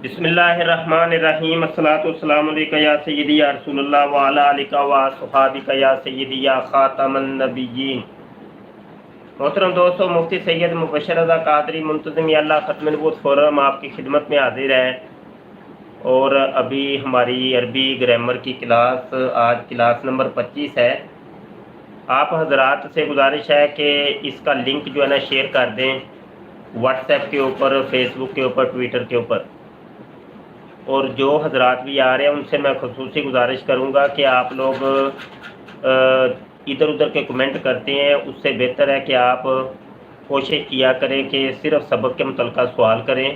بسم اللہ الرحمن الرحیم الصلاۃ والسلام علیکہ یا سیدی یا رسول اللہ وعلی آلہ و صحابہ یا سیدی یا خاتم النبیین۔ محترم دوستو، مفتی سید مبشر رضا قادری منتظم اللہ ختم نبوت فورم آپ کی خدمت میں حاضر ہے، اور ابھی ہماری عربی گرامر کی کلاس آج کلاس نمبر 25 ہے۔ آپ حضرات سے گزارش ہے کہ اس کا لنک جو ہے نا شیئر کر دیں واٹس ایپ کے اوپر، فیس بک کے اوپر، ٹویٹر کے اوپر، اور جو حضرات بھی آ رہے ہیں ان سے میں خصوصی گزارش کروں گا کہ آپ لوگ ادھر ادھر کے کمنٹ کرتے ہیں، اس سے بہتر ہے کہ آپ کوشش کیا کریں کہ صرف سبق کے متعلقہ سوال کریں،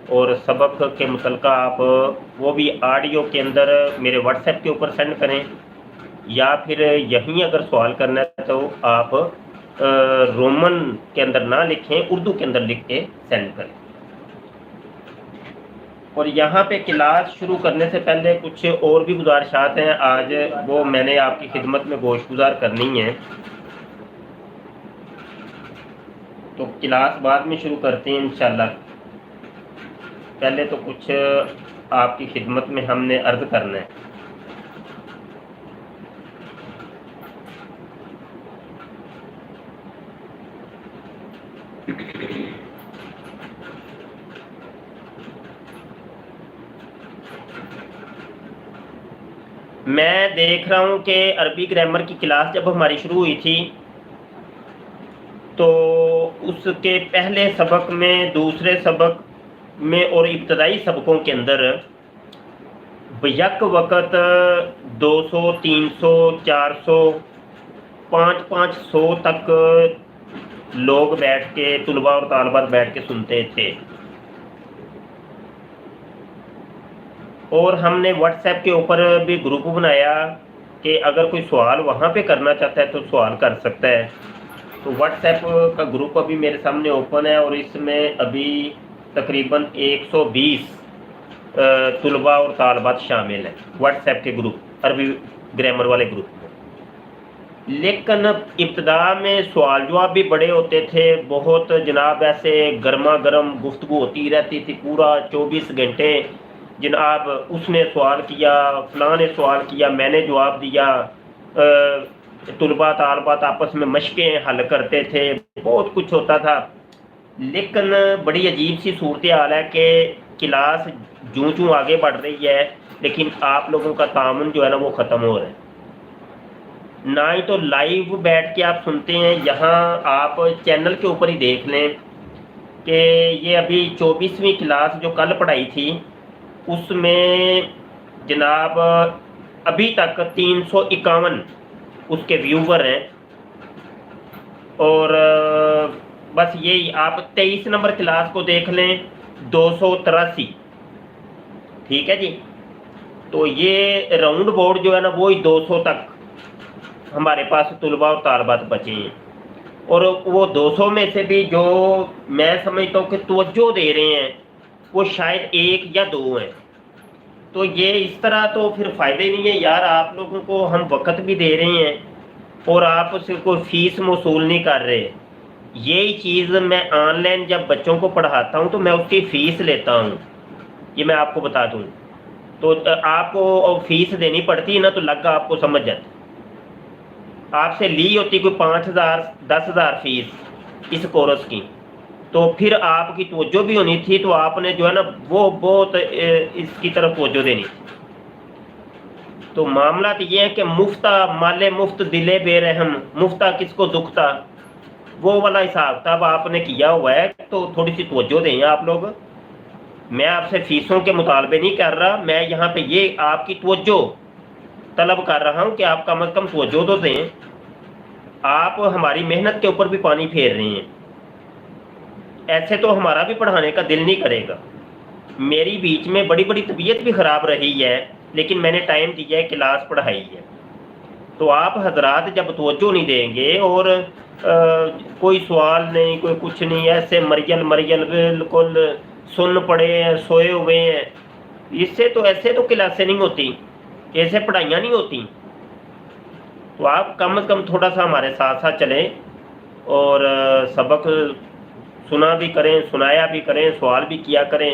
اور سبق کے متعلقہ آپ وہ بھی آڈیو کے اندر میرے واٹس ایپ کے اوپر سینڈ کریں، یا پھر یہیں اگر سوال کرنا ہے تو آپ رومن کے اندر نہ لکھیں، اردو کے اندر لکھ کے سینڈ کریں۔ اور یہاں پہ کلاس شروع کرنے سے پہلے کچھ اور بھی گزارشات ہیں، آج وہ میں نے آپ کی خدمت میں گوش گزار کرنی ہے، تو کلاس بعد میں شروع کرتے ہیں انشاءاللہ۔ پہلے تو کچھ آپ کی خدمت میں ہم نے عرض کرنا ہے۔ میں دیکھ رہا ہوں کہ عربی گرامر کی کلاس جب ہماری شروع ہوئی تھی تو اس کے پہلے سبق میں، دوسرے سبق میں اور ابتدائی سبقوں کے اندر بیک وقت 200، 300، 400، 500 تک لوگ بیٹھ کے، طلباء اور طالبات بیٹھ کے سنتے تھے، اور ہم نے واٹس ایپ کے اوپر بھی گروپ بنایا کہ اگر کوئی سوال وہاں پہ کرنا چاہتا ہے تو سوال کر سکتا ہے۔ تو واٹس ایپ کا گروپ ابھی میرے سامنے اوپن ہے، اور اس میں ابھی تقریباً 120 طلباء اور طالبات شامل ہیں واٹس ایپ کے گروپ، عربی گرامر والے گروپ میں۔ لیکن ابتدا میں سوال جواب بھی بڑے ہوتے تھے، بہت جناب ایسے گرما گرم گفتگو ہوتی رہتی تھی، پورا 24 گھنٹے جناب اس نے سوال کیا، فلاں نے سوال کیا، میں نے جواب دیا، طلباء طالبات آپس میں مشقیں حل کرتے تھے، بہت کچھ ہوتا تھا۔ لیکن بڑی عجیب سی صورتحال ہے کہ کلاس جوں جوں آگے بڑھ رہی ہے لیکن آپ لوگوں کا تعاون جو ہے نا وہ ختم ہو رہا ہے۔ نہ ہی تو لائیو بیٹھ کے آپ سنتے ہیں، یہاں آپ چینل کے اوپر ہی دیکھ لیں کہ یہ ابھی 24ویں کلاس جو کل پڑھائی تھی اس میں جناب ابھی تک 351 اس کے ویور ہیں، اور بس یہی آپ 23 نمبر کلاس کو دیکھ لیں 283، ٹھیک ہے جی۔ تو یہ راؤنڈ بورڈ جو ہے نا وہی 200 تک ہمارے پاس طلباء اور طالبات بچے ہیں، اور وہ 200 میں سے بھی جو میں سمجھتا ہوں کہ توجہ دے رہے ہیں وہ شاید 1 یا 2 ہیں۔ تو یہ اس طرح تو پھر فائدہ ہی نہیں ہے یار، آپ لوگوں کو ہم وقت بھی دے رہے ہیں اور آپ سے کوئی فیس موصول نہیں کر رہے۔ یہی چیز میں آن لائن جب بچوں کو پڑھاتا ہوں تو میں اس کی فیس لیتا ہوں، یہ میں آپ کو بتا دوں۔ تو آپ کو فیس دینی پڑتی ہے نا تو لگا آپ کو سمجھ جاتا، آپ سے لی ہوتی کوئی 5,000 10,000 فیس اس کورس کی، تو پھر آپ کی توجہ بھی ہونی تھی، تو آپ نے جو ہے نا وہ بہت اس کی طرف توجہ دینی تھی۔ تو معاملات یہ ہے کہ مفتہ مال مفت دلے بے رحم، مفتہ کس کو دکھتا، وہ والا حساب تب آپ نے کیا ہوا ہے، تو تھوڑی سی توجہ دیں آپ لوگ۔ میں آپ سے فیسوں کے مطالبے نہیں کر رہا، میں یہاں پہ یہ آپ کی توجہ طلب کر رہا ہوں کہ آپ کم از کم توجہ تو دیں۔ آپ ہماری محنت کے اوپر بھی پانی پھیر رہے ہیں، ایسے تو ہمارا بھی پڑھانے کا دل نہیں کرے گا۔ میری بیچ میں بڑی بڑی طبیعت بھی خراب رہی ہے لیکن میں نے ٹائم دیا ہے، کلاس پڑھائی ہے۔ تو آپ حضرات جب توجہ نہیں دیں گے اور کوئی سوال نہیں، کوئی کچھ نہیں، ایسے مریل بالکل سن پڑے ہیں، سوئے ہوئے ہیں، اس سے تو ایسے تو کلاسیں نہیں ہوتی، ایسے پڑھائیاں نہیں ہوتی۔ تو آپ کم از کم تھوڑا سا ہمارے ساتھ ساتھ چلیں اور سبق سنا بھی کریں، سنایا بھی کریں، سوال بھی کیا کریں،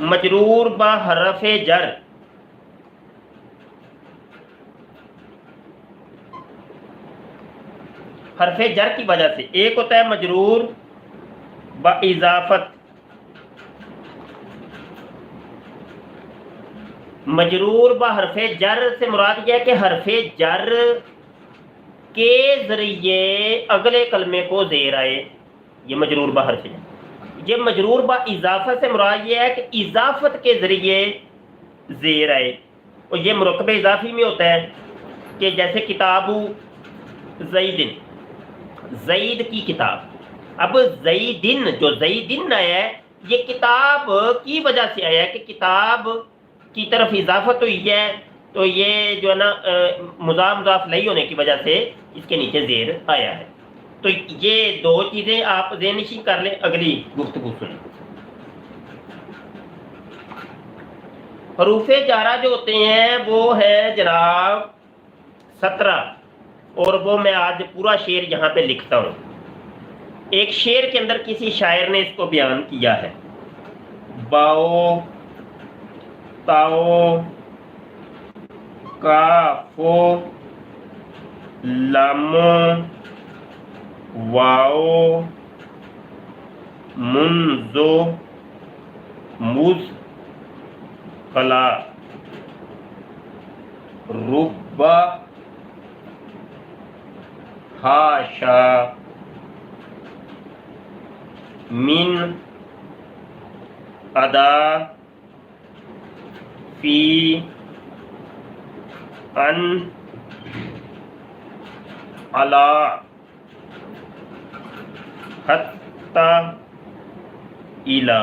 مجرور با حرف جر، حرف جر کی وجہ سے، ایک ہوتا ہے مجرور با اضافت، مجرور با حرف جر سے مراد یہ ہے کہ حرف جر کے ذریعے اگلے کلمے کو زیر آئے، یہ مجرور با حرف جر۔ یہ مجرور با اضافت سے مراد یہ ہے کہ اضافت کے ذریعے زیر آئے، اور یہ مرکب اضافی میں ہوتا ہے کہ جیسے کتاب زیدن، زید کی کتاب، اب زیدن جو زیدن آیا ہے یہ کتاب کی وجہ سے آیا ہے کہ کتاب کی طرف اضافت ہوئی ہے، تو یہ جو ہے نا مضاف مضاف نہیں ہونے کی وجہ سے اس کے نیچے زیر آیا ہے۔ تو یہ دو چیزیں آپ ذہن نشین کر لیں، اگلی گفتگو سنیں۔ حروف جارہ جو ہوتے ہیں وہ ہے جناب 17، اور وہ میں آج پورا شعر یہاں پہ لکھتا ہوں۔ ایک شعر کے اندر کسی شاعر نے اس کو بیان کیا ہے، باؤ تاؤ کافو لامو واؤ منزو مز خلا ربا ہاشا من ادا فی ان علا حتی الا۔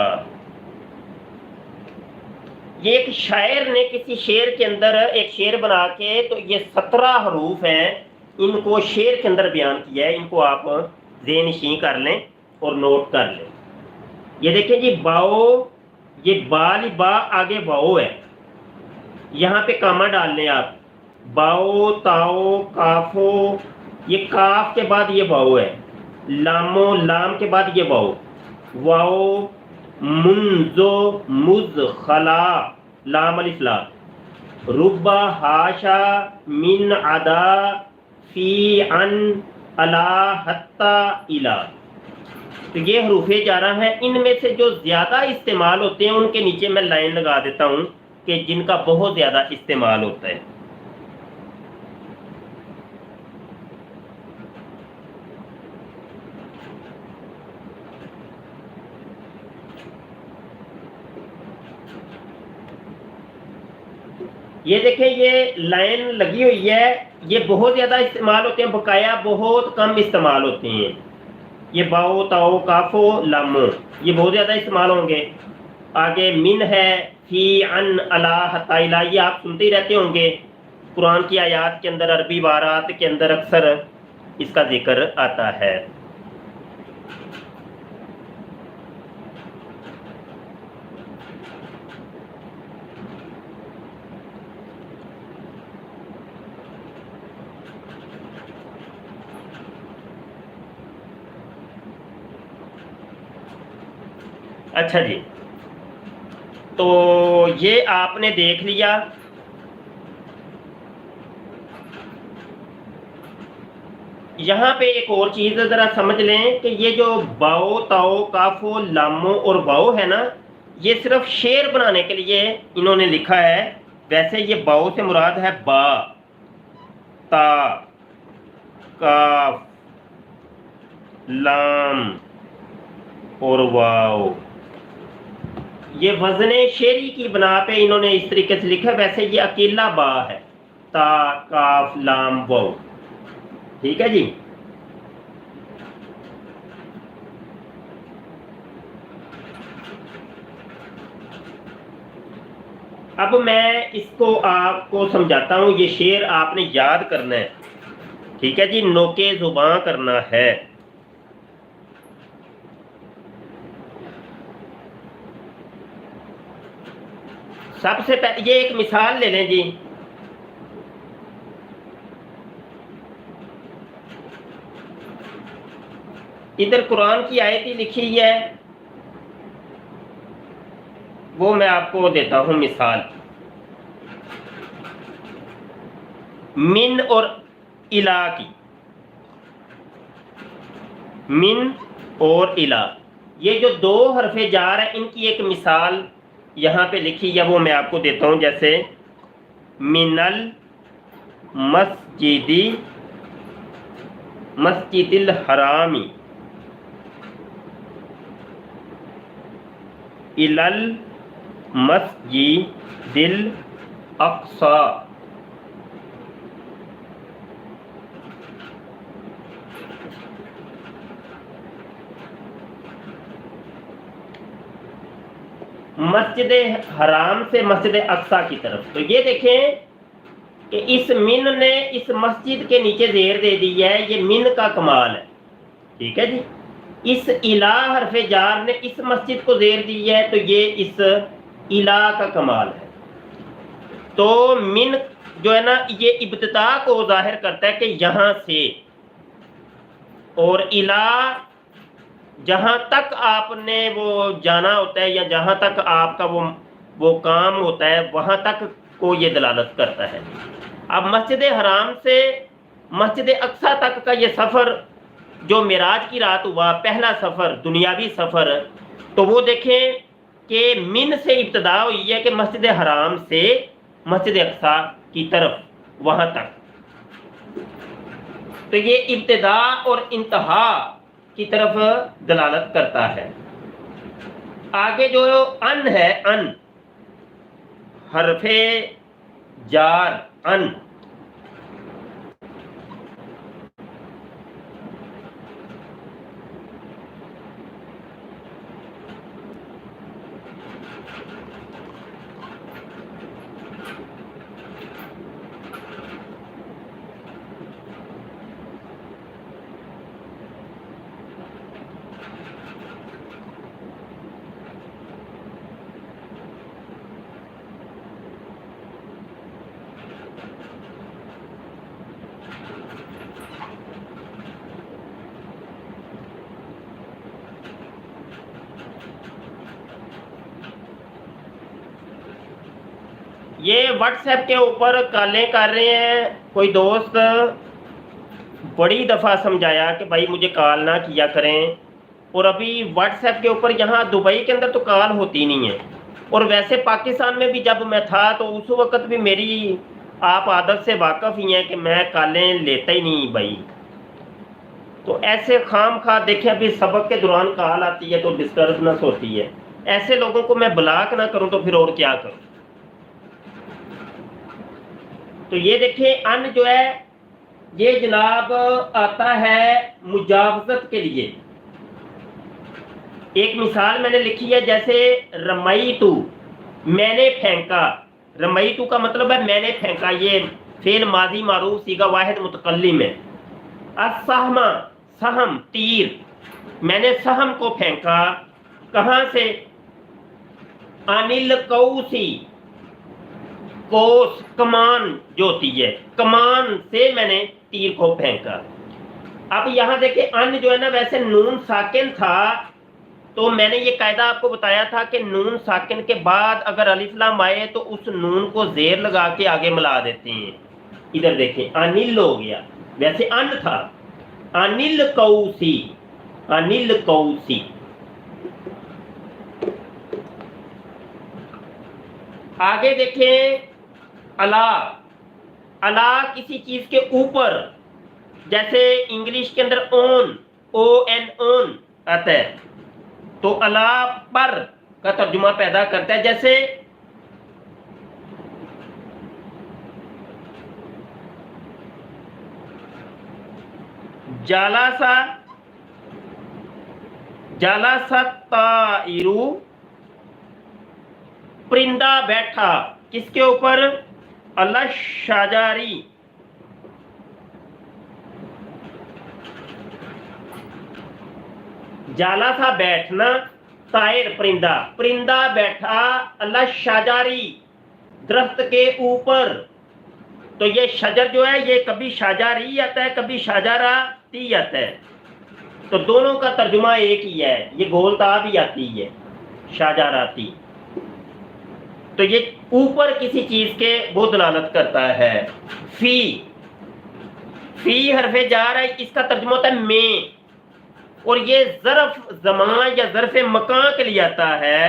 یہ ایک شاعر نے کسی شعر کے اندر ایک شعر بنا کے، تو یہ 17 حروف ہیں، ان کو شعر کے اندر بیان کیا ہے، ان کو آپ ذہن نشین کر لیں اور نوٹ کر لیں۔ یہ دیکھیں جی، باؤ، یہ بالی با آگے واؤ ہے، یہاں پہ کامہ ڈال لیں آپ، باؤ تاؤ کافو، یہ کاف کے بعد یہ واؤ ہے، لامو لام کے بعد یہ واؤ، واؤ منزو مز خلا لام الف لا، ربا ہاشا من عدا فی ان علا حتی الا۔ تو یہ حروف جارہ ہیں، ان میں سے جو زیادہ استعمال ہوتے ہیں ان کے نیچے میں لائن لگا دیتا ہوں کہ جن کا بہت زیادہ استعمال ہوتا ہے۔ یہ دیکھیں، یہ لائن لگی ہوئی ہے، یہ بہت زیادہ استعمال ہوتے ہیں، بقایا بہت کم استعمال ہوتے ہیں۔ یہ باؤ تاؤ کافو لامو یہ بہت زیادہ استعمال ہوں گے۔ آگے من ہے، فی ان علا حتی الا، یہ آپ سنتے ہی رہتے ہوں گے، قرآن کی آیات کے اندر، عربی عبارات کے اندر اکثر اس کا ذکر آتا ہے۔ اچھا جی، تو یہ آپ نے دیکھ لیا۔ یہاں پہ ایک اور چیز ذرا سمجھ لیں کہ یہ جو باؤ تاؤ کافو لامو اور واؤ ہے نا، یہ صرف شعر بنانے کے لیے انہوں نے لکھا ہے۔ ویسے یہ باؤ سے مراد ہے با، تا، کاف، لام اور واؤ، یہ وزن شعری کی بنا پہ انہوں نے اس طریقے سے لکھا ہے۔ ویسے یہ اکیلا با ہے، تا کاف لام واؤ، ٹھیک ہے جی۔ اب میں اس کو آپ کو سمجھاتا ہوں، یہ شعر آپ نے یاد کرنا ہے، ٹھیک ہے جی، نوکے زباں کرنا ہے۔ سب سے پہلے یہ ایک مثال لے لیں جی، ادھر قرآن کی آیت ہی لکھی ہے، وہ میں آپ کو دیتا ہوں مثال. من اور الا کی. من اور الا یہ جو دو حرف جار ہیں ان کی ایک مثال یہاں پہ لکھی ہے وہ میں آپ کو دیتا ہوں. جیسے من مسجد الحرامی الی المسجد الاقصی. مسجد حرام سے مسجد اقصی کی طرف. تو یہ دیکھیں کہ اس من نے اس مسجد کے نیچے زیر دے دی ہے, یہ من کا کمال ہے. ٹھیک ہے جی. اس الہ حرف جار نے اس مسجد کو زیر دی ہے تو یہ اس الہ کا کمال ہے. تو من جو ہے نا یہ ابتدا کو ظاہر کرتا ہے کہ یہاں سے, اور الہ جہاں تک آپ نے وہ جانا ہوتا ہے یا جہاں تک آپ کا وہ کام ہوتا ہے وہاں تک کو یہ دلالت کرتا ہے. اب مسجد حرام سے مسجد اقصی تک کا یہ سفر جو معراج کی رات ہوا, پہلا سفر, دنیاوی سفر, تو وہ دیکھیں کہ من سے ابتدا ہوئی ہے کہ مسجد حرام سے مسجد اقصی کی طرف وہاں تک. تو یہ ابتدا اور انتہا کی طرف دلالت کرتا ہے. آگے جو ان ہے, ان حرف جار, ان یہ واٹس ایپ کے اوپر کالیں کر رہے ہیں. کوئی دوست بڑی دفعہ سمجھایا کہ بھائی مجھے کال نہ کیا کریں, اور ابھی واٹس ایپ کے اوپر یہاں دبئی کے اندر تو کال ہوتی نہیں ہے, اور ویسے پاکستان میں بھی جب میں تھا تو اس وقت بھی میری آپ عادت سے واقف ہی ہیں کہ میں کالیں لیتا ہی نہیں بھائی. تو ایسے خام خواہ دیکھیں ابھی سبق کے دوران کال آتی ہے تو ڈسٹربنس ہوتی ہے. ایسے لوگوں کو میں بلاک نہ کروں تو پھر اور کیا کروں. تو یہ دیکھیں ان جو ہے یہ جناب آتا ہے مجاوزت کے لیے. ایک مثال میں نے لکھی ہے جیسے رمیتو, میں نے پھینکا. رمیتو کا مطلب ہے میں نے پھینکا, یہ فعل ماضی معروف صیغہ واحد متکلم ہے. السہم, سہم, تیر, میں نے سہم کو پھینکا. کہاں سے؟ انل کوسی, کوس کمان جو ہوتی ہے, کمان سے میں نے تیر کو پھینکا. اب یہاں دیکھیں ان جو ہے نا ویسے نون ساکن تھا, تو میں نے یہ قاعدہ آپ کو بتایا تھا کہ نون ساکن کے بعد اگر الف لام آئے تو اس نون کو زیر لگا کے آگے ملا دیتے ہیں. ادھر دیکھیں انل ہو گیا, ویسے ان تھا. انل کوسی, انل کوسی. آگے دیکھیں الا, الا کسی چیز کے اوپر, جیسے انگلش کے اندر اون, او این اون آتا ہے, تو الا پر کا ترجمہ پیدا کرتا ہے. جیسے جالاسا, جالاسا طائرو, پرندہ بیٹھا, کس کے اوپر؟ اللہ شاجاری. جالا تھا بیٹھنا, طائر پرندہ, پرندہ بیٹھا اللہ شاجاری درخت کے اوپر. تو یہ شجر جو ہے یہ کبھی شاجاری آتا ہے کبھی شاجراتی آتا ہے, تو دونوں کا ترجمہ ایک ہی ہے. یہ گولتا بھی آتی ہے شاجراتی. تو یہ اوپر کسی چیز کے وہ دلالت کرتا ہے. فی، فی حرف جار ہے، اس کا ترجمہ ہوتا ہے میں، اور یہ ظرف زمان یا ظرف مکان کے لیے آتا ہے.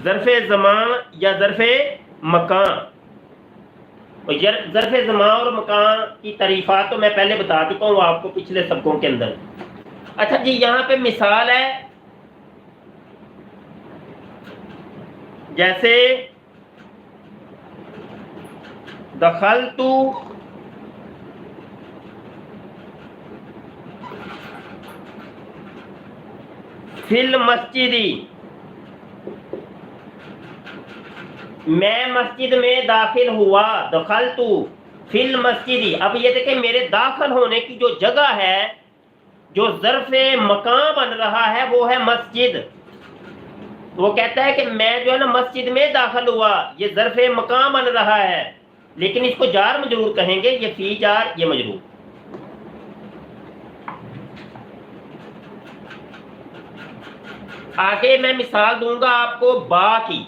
ظرف زمان یا ظرف مکان. ظرف زمان اور مکان کی تعریفات تو میں پہلے بتا چکا ہوں آپ کو پچھلے سبقوں کے اندر. اچھا جی، یہاں پہ مثال ہے، جیسے دخلت فی المسجد، میں مسجد میں داخل ہوا. دخلت فی المسجد. اب یہ دیکھیں میرے داخل ہونے کی جو جگہ ہے، جو ظرف مکان بن رہا ہے وہ ہے مسجد. وہ کہتا ہے کہ میں جو ہے نا مسجد میں داخل ہوا، یہ ظرف مکان بن رہا ہے، لیکن اس کو جار مجرور کہیں گے. یہ فی جار، یہ مجرور. آگے میں مثال دوں گا آپ کو با کی،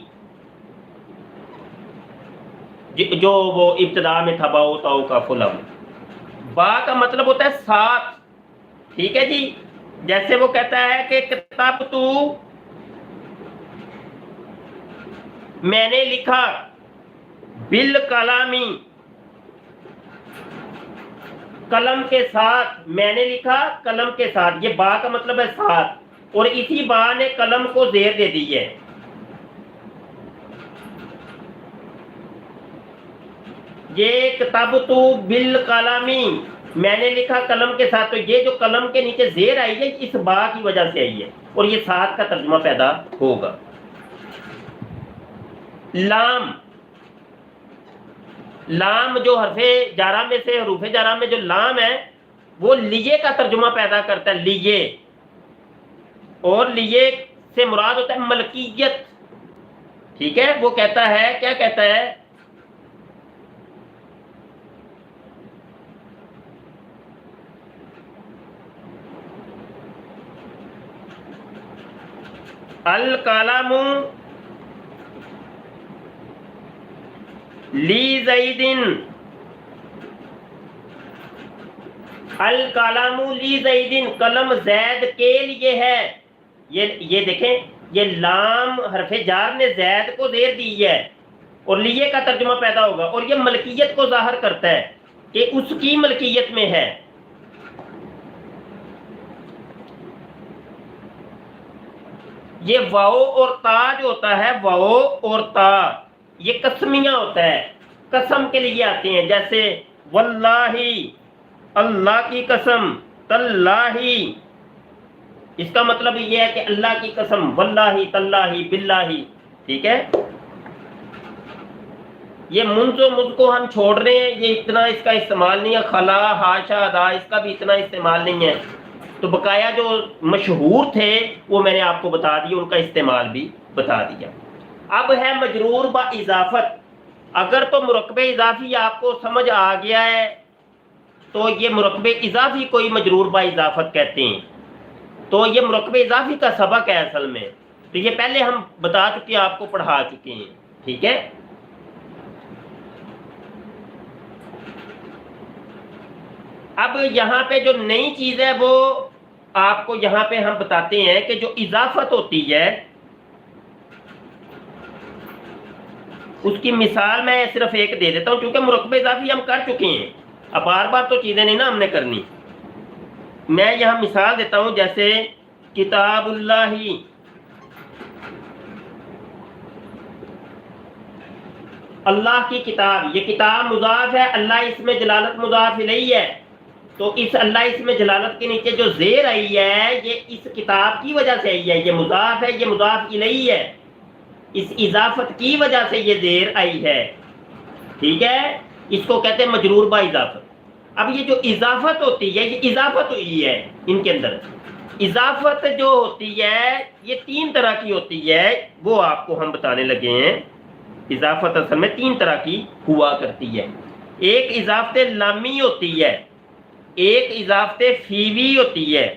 جو وہ ابتدا میں تھا، باؤ تاؤ کا فلم. با کا مطلب ہوتا ہے ساتھ. ٹھیک ہے جی. جیسے وہ کہتا ہے کہ کتاب تو، میں نے لکھا، بالکلامی، قلم کے ساتھ. میں نے لکھا قلم کے ساتھ. یہ با کا مطلب ہے ساتھ، اور اسی با نے قلم کو زیر دے دی ہے. یہ کتاب تو بالکلامی، میں نے لکھا قلم کے ساتھ. تو یہ جو قلم کے نیچے زیر آئی ہے اس با کی وجہ سے آئی ہے، اور یہ ساتھ کا ترجمہ پیدا ہوگا. لام، لام جو حرف جارہ میں سے، حروف جارہ میں جو لام ہے وہ لیے کا ترجمہ پیدا کرتا ہے. لیے، اور لیے سے مراد ہوتا ہے ملکیت. ٹھیک ہے. وہ کہتا ہے، کیا کہتا ہے؟ القلم لی زیدن، القلم لی زیدن، قلم زید کے لیے ہے. یہ دیکھیں، یہ لام حرف جار نے زید کو زیر دی ہے، اور لیے کا ترجمہ پیدا ہوگا، اور یہ ملکیت کو ظاہر کرتا ہے کہ اس کی ملکیت میں ہے. یہ واو اور تا جو ہوتا ہے، واو اور تا یہ قسمیہ ہوتا ہے، قسم کے لیے آتے ہیں. جیسے واللہ، اللہ کی قسم، تاللہ، اس کا مطلب یہ ہے کہ اللہ کی قسم، واللہ، تاللہ، باللہ. ٹھیک ہے. یہ منذ و مذ کو ہم چھوڑ رہے ہیں، یہ اتنا اس کا استعمال نہیں ہے. خلا، ہاشا، دا، اس کا بھی اتنا استعمال نہیں ہے. تو بقایا جو مشہور تھے وہ میں نے آپ کو بتا دیا، ان کا استعمال بھی بتا دیا. اب ہے مجرور با اضافت. اگر تو مرکب اضافی آپ کو سمجھ آ گیا ہے تو یہ مرکب اضافی کوئی مجرور با اضافت کہتے ہیں. تو یہ مرکب اضافی کا سبق ہے اصل میں. تو یہ پہلے ہم بتا چکے ہیں، آپ کو پڑھا چکے ہیں. ٹھیک ہے. اب یہاں پہ جو نئی چیز ہے وہ آپ کو یہاں پہ ہم بتاتے ہیں کہ جو اضافت ہوتی ہے اس کی مثال میں صرف ایک دے دیتا ہوں، کیونکہ مرکب اضافی ہم کر چکے ہیں. اب بار بار تو چیزیں نہیں نا ہم نے کرنی. میں یہاں مثال دیتا ہوں، جیسے کتاب اللہ، اللہ کی کتاب. یہ کتاب مضاف ہے، اللہ اس میں جلالت مضاف الیہ ہے. تو اس اللہ اس میں جلالت کے نیچے جو زیر آئی ہے یہ اس کتاب کی وجہ سے آئی ہے. یہ مضاف ہے، یہ مضاف الیہ ہے. اس اضافت کی وجہ سے یہ زیر آئی ہے. ٹھیک ہے. اس کو کہتے ہیں مجرور با اضافت. اب یہ جو اضافت ہوتی ہے، یہ اضافت ہوئی ہے ان کے اندر. اضافت جو ہوتی ہے یہ تین طرح کی ہوتی ہے، وہ آپ کو ہم بتانے لگے ہیں. اضافت اصل میں تین طرح کی ہوا کرتی ہے. ایک اضافت لامی ہوتی ہے، ایک اضافت فیوی ہوتی ہے،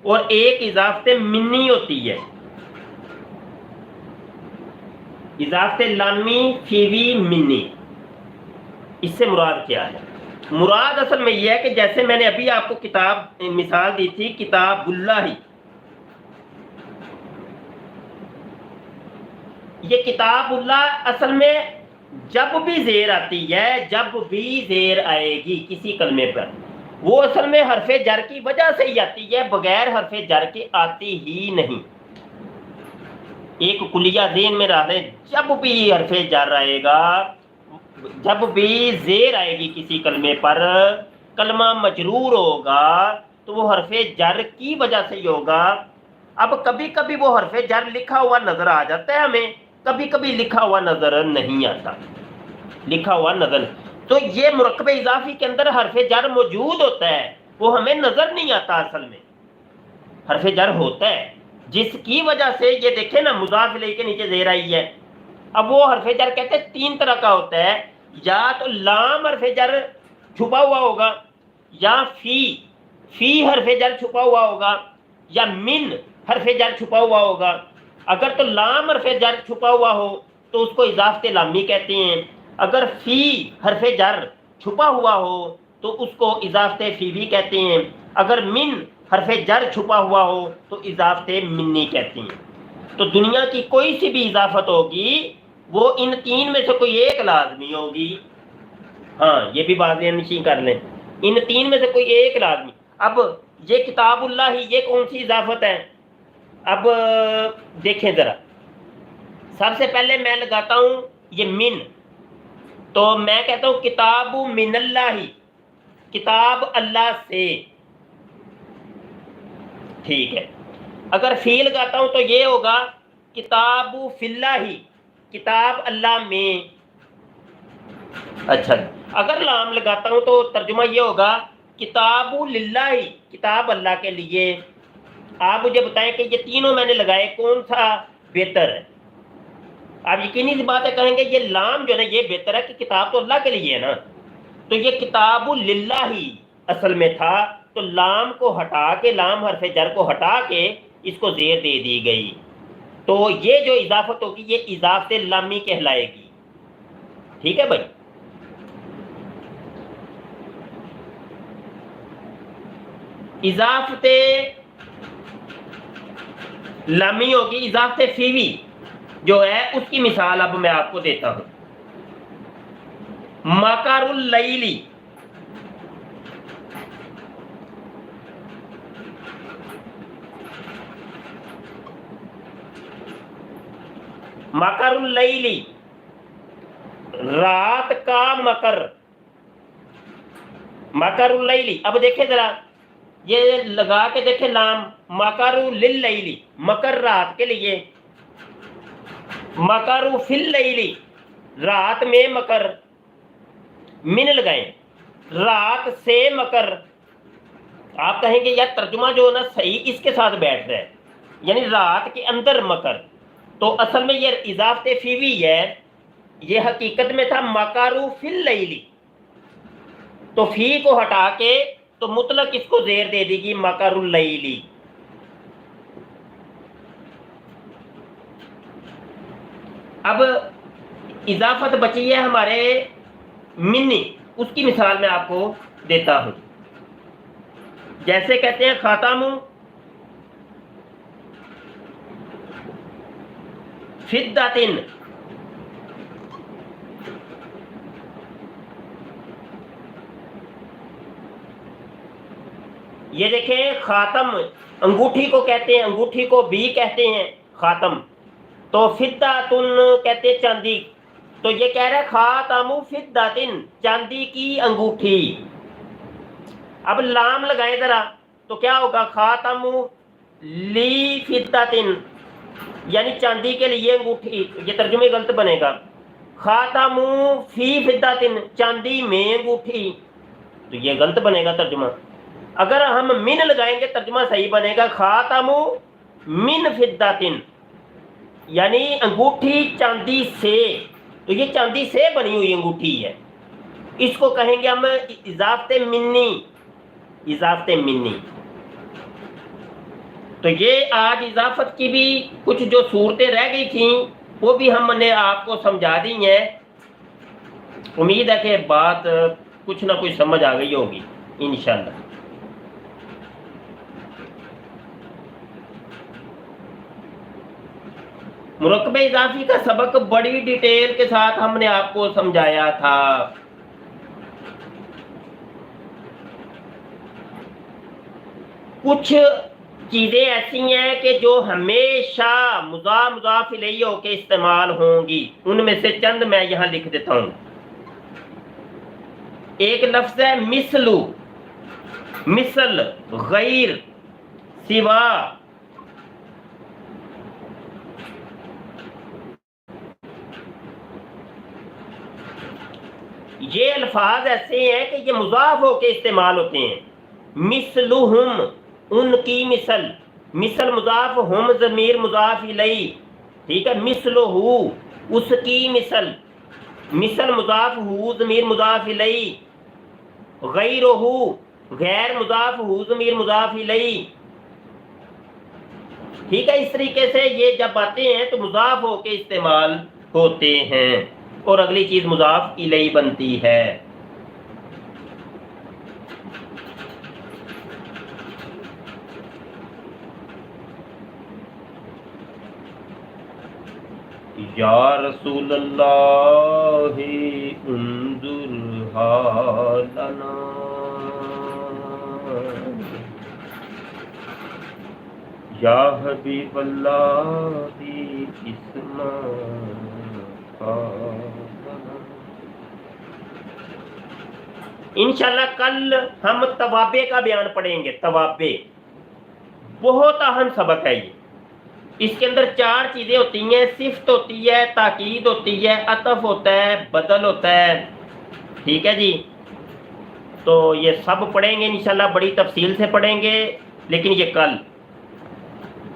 اور ایک اضافت منی ہوتی ہے. اضافت لامی فیوی منی، اس سے مراد کیا ہے؟ مراد اصل میں یہ ہے کہ جیسے میں نے ابھی آپ کو کتاب مثال دی تھی کتاب اللہ، یہ کتاب اللہ اصل میں جب بھی زیر آتی ہے، جب بھی زیر آئے گی کسی کلمے پر، وہ اصل میں حرف جر کی وجہ سے ہی آتی ہے، بغیر حرف جر کے آتی ہی نہیں۔ ایک کلیہ ذہن میں رہ لیں، جب بھی حرف جر آئے گا، جب بھی زیر آئے گی کسی کلمے پر، کلمہ مجرور ہوگا تو وہ حرف جر کی وجہ سے ہی ہوگا۔ اب کبھی کبھی وہ حرف جر لکھا ہوا نظر آ جاتا ہے ہمیں، کبھی کبھی لکھا ہوا نظر نہیں آتا، لکھا ہوا نظر، تو یہ مرکب اضافی کے اندر حرف جر موجود ہوتا ہے، وہ ہمیں نظر نہیں آتا، اصل میں حرف جر ہوتا ہے، جس کی وجہ سے یہ دیکھیں نا مضاف الیہ کے نیچے زیر آئی ہے۔ اب وہ حرف جر کہتے ہیں تین طرح کا ہوتا ہے، یا تو لام حرف جر چھپا ہوا ہوگا، یا فی حرف جر چھپا ہوا ہوگا، یا من حرف جر چھپا ہوا ہوگا۔ اگر تو لام حرف جر چھپا ہوا ہو تو اس کو اضافت لامی کہتے ہیں، اگر فی حرف جر چھپا ہوا ہو تو اس کو اضافت فیوی کہتے ہیں، اگر من حرف جر چھپا ہوا ہو تو اضافت منی کہتے ہیں۔ تو دنیا کی کوئی سی بھی اضافت ہوگی وہ ان تین میں سے کوئی ایک لازمی ہوگی، ہاں یہ بھی بات نشین کر لیں، ان تین میں سے کوئی ایک لازمی۔ اب یہ کتاب اللہ ہی، یہ کون سی اضافت ہے؟ اب دیکھیں ذرا، سب سے پہلے میں لگاتا ہوں یہ من، تو میں کہتا ہوں کتاب من اللہ، کتاب اللہ سے، ٹھیک ہے۔ اگر فی لگاتا ہوں تو یہ ہوگا کتاب فی اللہ، کتاب اللہ میں، اچھا۔ اگر لام لگاتا ہوں تو ترجمہ یہ ہوگا کتاب للہ، کتاب اللہ کے لیے۔ آپ مجھے بتائیں کہ یہ تینوں میں نے لگائے کون سا بہتر ہے؟ آپ یقینی سی بات ہے کہیں گے یہ لام جو ہے نا یہ بہتر ہے، کہ کتاب تو اللہ کے لیے ہے نا، تو یہ کتاب للہ ہی اصل میں تھا، تو لام کو ہٹا کے، لام حرف جر کو ہٹا کے اس کو زیر دے دی گئی، تو یہ جو اضافت ہوگی یہ اضافت لامی کہلائے گی، ٹھیک ہے بھائی۔ اضافت لامی ہوگی، اضافت فیوی جو ہے اس کی مثال اب میں آپ کو دیتا ہوں۔ مکر اللیلی، مکر اللیلی، رات کا مکر، مکر اللیلی۔ اب دیکھیں ذرا، یہ لگا کے دیکھیں لام، مکر لللیلی، مکر رات کے لیے، مکر فی اللیلی، رات میں مکر، من لگائیں، رات سے مکر۔ آپ کہیں گے یار ترجمہ جو ہے نا صحیح اس کے ساتھ بیٹھ رہا ہے، یعنی رات کے اندر مکر، تو اصل میں یہ اضافت فیوی ہے، یہ حقیقت میں تھا مکرو فی اللیلی، تو فی کو ہٹا کے تو مطلق اس کو زیر دے دی گی مکر اللیلی۔ اب اضافت بچی ہے ہمارے منی، اس کی مثال میں آپ کو دیتا ہوں۔ جیسے کہتے ہیں خاتم فدۃ، یہ دیکھیں خاتم انگوٹھی کو کہتے ہیں، انگوٹھی کو بھی کہتے ہیں خاتم، تو فدۃ کہتے ہیں چاندی، تو یہ کہہ رہا ہے خاتم فدۃ، چاندی کی انگوٹھی۔ اب لام لگائیں ذرا تو کیا ہوگا؟ خاتم لی فدۃ، یعنی چاندی کے لیے انگوٹھی، یہ ترجمے غلط بنے گا۔ خاتم فی فدۃ، چاندی میں انگوٹھی، تو یہ غلط بنے گا ترجمہ۔ اگر ہم من لگائیں گے ترجمہ صحیح بنے گا خاتم من فدۃ، یعنی انگوٹھی چاندی سے، تو یہ چاندی سے بنی ہوئی انگوٹھی ہے، اس کو کہیں گے ہم اضافت منی، اضافت منی۔ تو یہ آج اضافت کی بھی کچھ جو صورتیں رہ گئی تھیں وہ بھی ہم نے آپ کو سمجھا دی ہیں. امید ہے کہ بات کچھ نہ کچھ سمجھ آ گئی ہوگی انشاءاللہ. مرکب اضافی کا سبق بڑی ڈیٹیل کے ساتھ ہم نے آپ کو سمجھایا تھا. کچھ چیزیں ایسی ہیں کہ جو ہمیشہ مضاف الیہ ہو کے استعمال ہوں گی. ان میں سے چند میں یہاں لکھ دیتا ہوں. ایک لفظ ہے مثلو، مثل، غیر، سوا. یہ الفاظ ایسے ہیں کہ یہ مضاف ہو کے استعمال ہوتے ہیں. مثلہم، ان کی مثل، مثل مضاف، ہم ضمیر مضاف الیہ. ٹھیک ہے. مثلہ، اس کی مثل، مثل مضاف، ہو ضمیر مضاف الیہ. غیرہ، غیر مضاف، ہو ضمیر مضاف الیہ. ٹھیک ہے. اس طریقے سے یہ جب آتے ہیں تو مضاف ہو کے استعمال ہوتے ہیں اور اگلی چیز مضاف الیہ بنتی ہے. یا رسول اللہ انظر حالنا، یا حبیب اللہ اسمع حالنا. انشاءاللہ کل ہم توابع کا بیان پڑھیں گے. توابع بہت اہم سبق ہے یہ. اس کے اندر 4 چیزیں ہوتی ہیں. صفت ہوتی ہے، تاکید ہوتی ہے، عطف ہوتا ہے، بدل ہوتا ہے. ٹھیک ہے جی. تو یہ سب پڑھیں گے انشاءاللہ، بڑی تفصیل سے پڑھیں گے، لیکن یہ کل.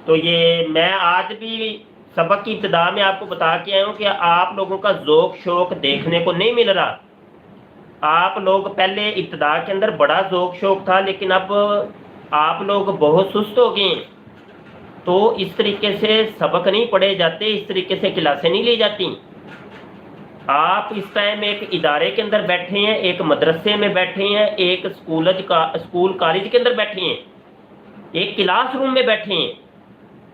تو یہ میں آج بھی سبق کی ابتدا میں آپ کو بتا کے آیا ہوں کہ آپ لوگوں کا ذوق شوق دیکھنے کو نہیں مل رہا. آپ لوگ پہلے ابتدا کے اندر بڑا ذوق شوق تھا، لیکن اب آپ لوگ بہت سست ہو گئے ہیں. تو اس طریقے سے سبق نہیں پڑھے جاتے، اس طریقے سے کلاسیں نہیں لی جاتی. آپ اس ٹائم ایک ادارے کے اندر بیٹھے ہیں، ایک مدرسے میں بیٹھے ہیں، ایک اسکول کالج کے اندر بیٹھے ہیں، ایک کلاس روم میں بیٹھے ہیں.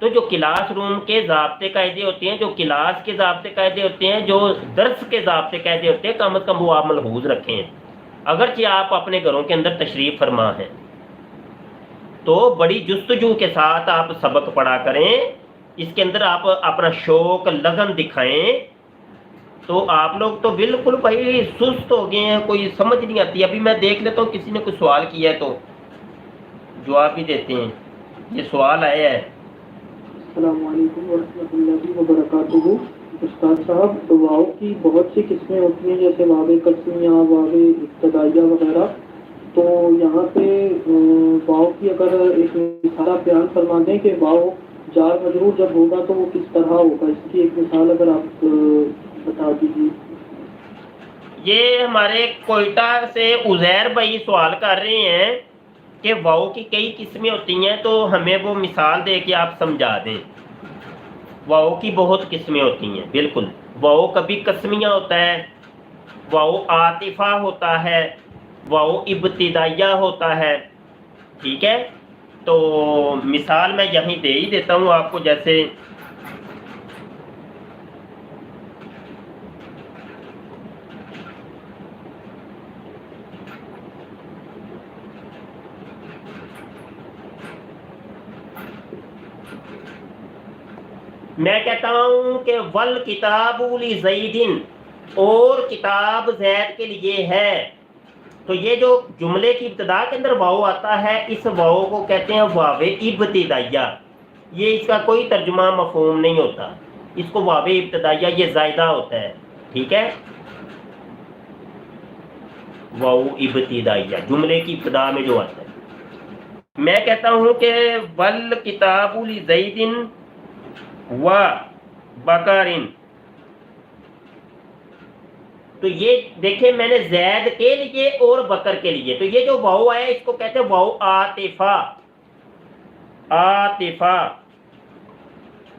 تو جو کلاس روم کے ضابطے قاعدے ہوتے ہیں، جو کلاس کے ضابطے قاعدے ہوتے ہیں، جو درس کے ضابطے قاعدے ہوتے ہیں، کم از کم وہ آپ ملحوظ رکھیں. اگرچہ آپ اپنے گھروں کے اندر تشریف فرما ہیں تو بڑی جستجو کے ساتھ آپ سبق پڑھا کریں. اس کے اندر آپ اپنا شوق لگن دکھائیں. تو آپ لوگ تو بالکل بھائی سست ہو گئے ہیں، کوئی سمجھ نہیں آتی. ابھی میں دیکھ لیتا ہوں کسی نے کوئی سوال کیا ہے تو جواب بھی دیتے ہیں. یہ سوال آیا ہے. السلام علیکم ورحمۃ اللہ وبرکاتہ. استاد صاحب، دعاؤں کی بہت سی قسمیں ہوتی ہیں، جیسے واو قسمیہ، واو ابتدائیہ وغیرہ. تو یہاں پہ واو کی اگر ایک مثال آپ بیان فرما دیں کہ واو جار مجرور جب ہوگا تو وہ کس طرح ہوگا، اس کی ایک مثال اگر آپ بتا دیجیے. یہ ہمارے کوئٹہ سے عزیر بھائی سوال کر رہے ہیں کہ واو کی کئی قسمیں ہوتی ہیں، تو ہمیں وہ مثال دے کے آپ سمجھا دیں. واو کی بہت قسمیں ہوتی ہیں بالکل. واو کبھی قسمیہ ہوتا ہے، واو عاطفہ ہوتا ہے، واو ابتدائیہ ہوتا ہے. ٹھیک ہے. تو مثال میں یہیں دے ہی دیتا ہوں آپ کو. جیسے میں کہتا ہوں کہ ول کتاب لزیدن، اور کتاب زید کے لیے ہے. تو یہ جو جملے کی ابتدا کے اندر واو آتا ہے، اس واو کو کہتے ہیں واو ابتدائیہ. یہ اس کا کوئی ترجمہ مفہوم نہیں ہوتا. اس کو واو ابتدائیہ یہ زائدہ ہوتا ہے. ٹھیک ہے. واو ابتدائیہ جملے کی ابتدا میں جو آتا ہے. میں کہتا ہوں کہ ول کتاب لزیدن و بکرن. تو یہ دیکھیں میں نے زید کے لیے اور بکر کے لیے، تو یہ جو واو آیا اس کو کہتے ہیں واو عاطفہ. عاطفہ.